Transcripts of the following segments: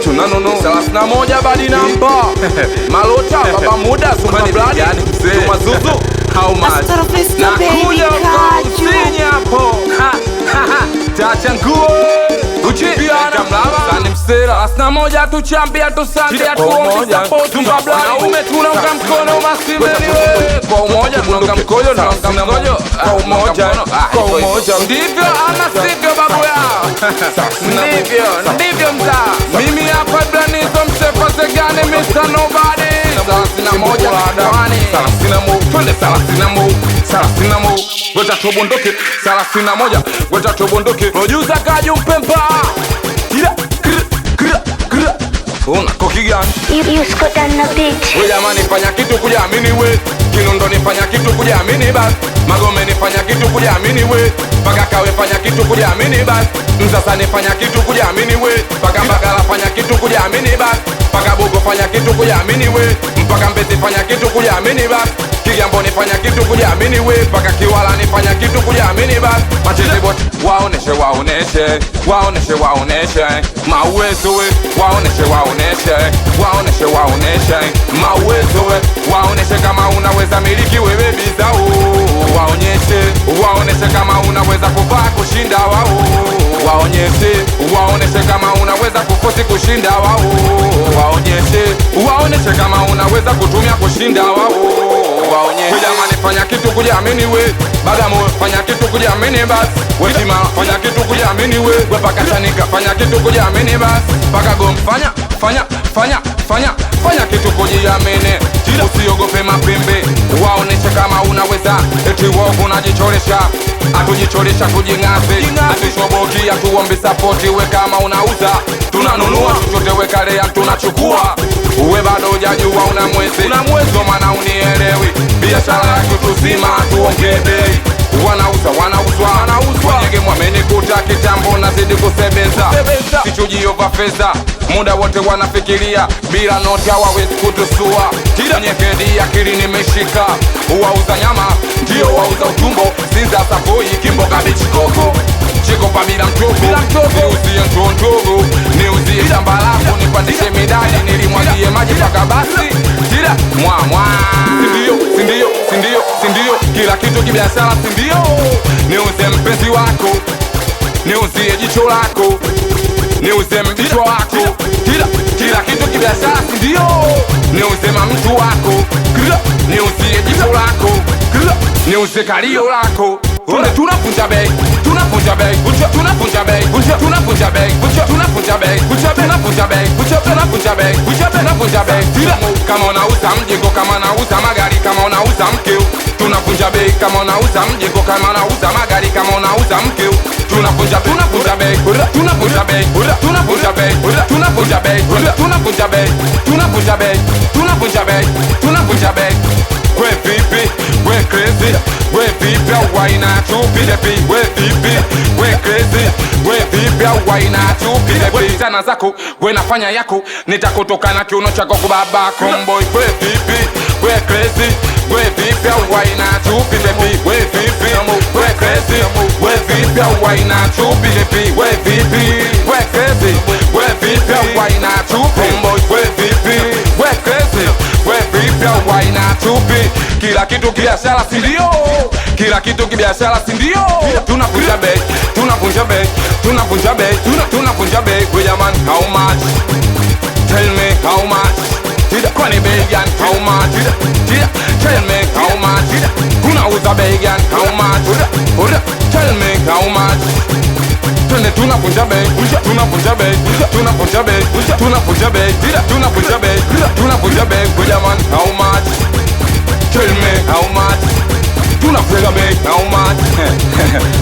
tunanono 31 badi namba Malota baba muda Sumani bladi Sumazuzu how much nakuja kusini hapo tacha nguo uchipiana sani msera 31 tu champion tu sandi atuombi support wanaume tunaunga mkono masimeliwe kwa umoja tunaunga mkono na mkono kwa umoja ndivyo ama sivyo babu yao ndivyo mzaa mimi hapa Blanizo msefa segane Mr. Nobody 31 wadawani 31 Weta tobondoke 31 Weta tobondoke Producer Kaju Mpemba Kira Una koki gani Yusko dana beat we jamani fanya kitu kujiamini we Kinundo nifanya kitu kujiamini bas Magome nifanya kitu kujiamini we Paka kawe fanya kitu kujiamini bas Msasa nifanya kitu kujiamini we Paka Mbagala fanya kitu kujiamini bas Paka Bogo fanya kitu kujiamini we Mpaka Mbezi fanya kitu kujiamini bas Kigambo nifanya kitu kujiamini we Paka Kiwala nifanya kitu kujiamini bas Machezi bote waoneshe Mauwezo we waoneshe Mauwezo we waoneshe kama unaweza miliki wewe bizao Waoneshe kama unaweza kuvaa kushinda wao Waoneshe kama unaweza kufosi kushinda wao Waoneshe kama unaweza kutumia kushinda wao Jamani fanya kitu kujiamini we Bagamoyo fanya kitu kujiamini bas Wetima fanya kitu kujiamini we Paka Chanika fanya kitu kujiamini bas Paka Gom fanya kitu kujiamini Usiogope mapembe waoneshe kama unaweza Eti wogu unajichoresha Atujichoresha tujingaze Atushoboki atuombi support we kama unauza Tunanunua chochote we kalea tunachukua Uwe bado hujajua una mwezi Ndo maana unielewi Biashara ya kutuzima tuongee bei Wanauzwa Wanyege mwamenikuta kitambo nazidi kusebeza Sichujio va fedha Muda wote wanafikiria Bila noti hawawezi kutusua Nyekedi akili nimeshika Wauza nyama Ndio wauza utumbo Sinza safoi kimbo kabichi koko Chiko pa bila mtoko Niuzie ntontogo Niuzie shamba lako Nipandishe midali Nilimwagie maji paka basi Tira mwa Sindio Kila kitu kibiashara sindio Niuze mpenzi wako Niuzie jicho lako Niuze mbicho wako Kila kitu kibiashara sindio Niuze mamtu wako Niuzie jicho lako Niuze kalio lako Tunapunja bei Kama unauza mjengo kama unauza magari kama unauza mkeo Tunapunja bei kama unauza mjengo kama unauza magari kama unauza mkeo Tunapunja bei We vipi, we crazy, we vipi au waina tupile pi We vipi, we crazy, we vipi au waina tupile pi We tana zako, we nafanya yako, nitakutoka na kiuno chako kubaba Komboy we vipi, we crazy, we vipi au waina tupile pi We vipi, we crazy, we vipi au waina tupile pi We vipi, we crazy, we vipi au waina tupile Komboy we vipi, we crazy, we vipi au waina tupile Kila kitu kibiashara sindio Kila kitu kibiashara sindio Tunapunja bei We jaman how much Tell me how much Kwani bei gani how much Tell me how much Tunauza bei gani how much Tell me how much Twende tunapunja bei We jaman how much Tell me how much Tunapunja bei how much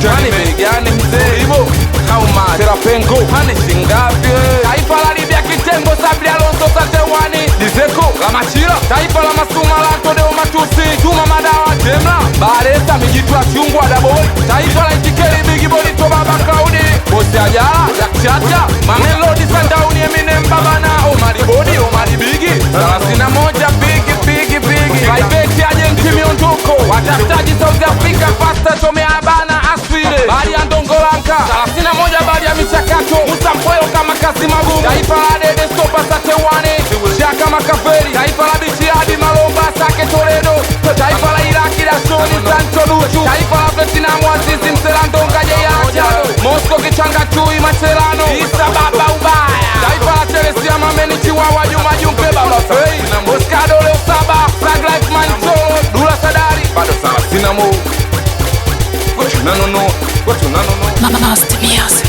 Kwani bei gani mzee hivo How much Terapenko Hani shingapi Taifa la Libya kitengo Sabri Alonso Satewani Dizeko la Machira Taifa la Masuma la Todeo Matusi Tuma Madawa Jemla Baresa Mijitwa Chungwa Daboy Taifa la Itikeli Bigi Boli Tobaba Cloudy Bosi Ajala Jack Chacha Mamelodi Sandauni Eminem Babana Omari Bodi Omari Bigi 31 Bigi Private Agent Miondoko Watafutaji South Africa Pasta Tome Abana Aswile Bali ya Ndongolanka 31 bali ya michakato Musa Mpoyo kama kasi magumu. Taifa la dede stopa sate wane shaka makaferi. Taifa la bichi hadi malomba sake Toledo. Taifa la Iraki la shoni Sancho Luchu. Taifa la Vietnam wazizi mselando ngaje ya ajado. Moscow kichanga chui machelano Isa baba ubaya. Taifa la Chelsea mameni chiwawa Juma Jumpe baba fei. Oscar Dole Saba Sag Life Mancholo Dula Sadari bado sana sinamo. What you no. Master Music.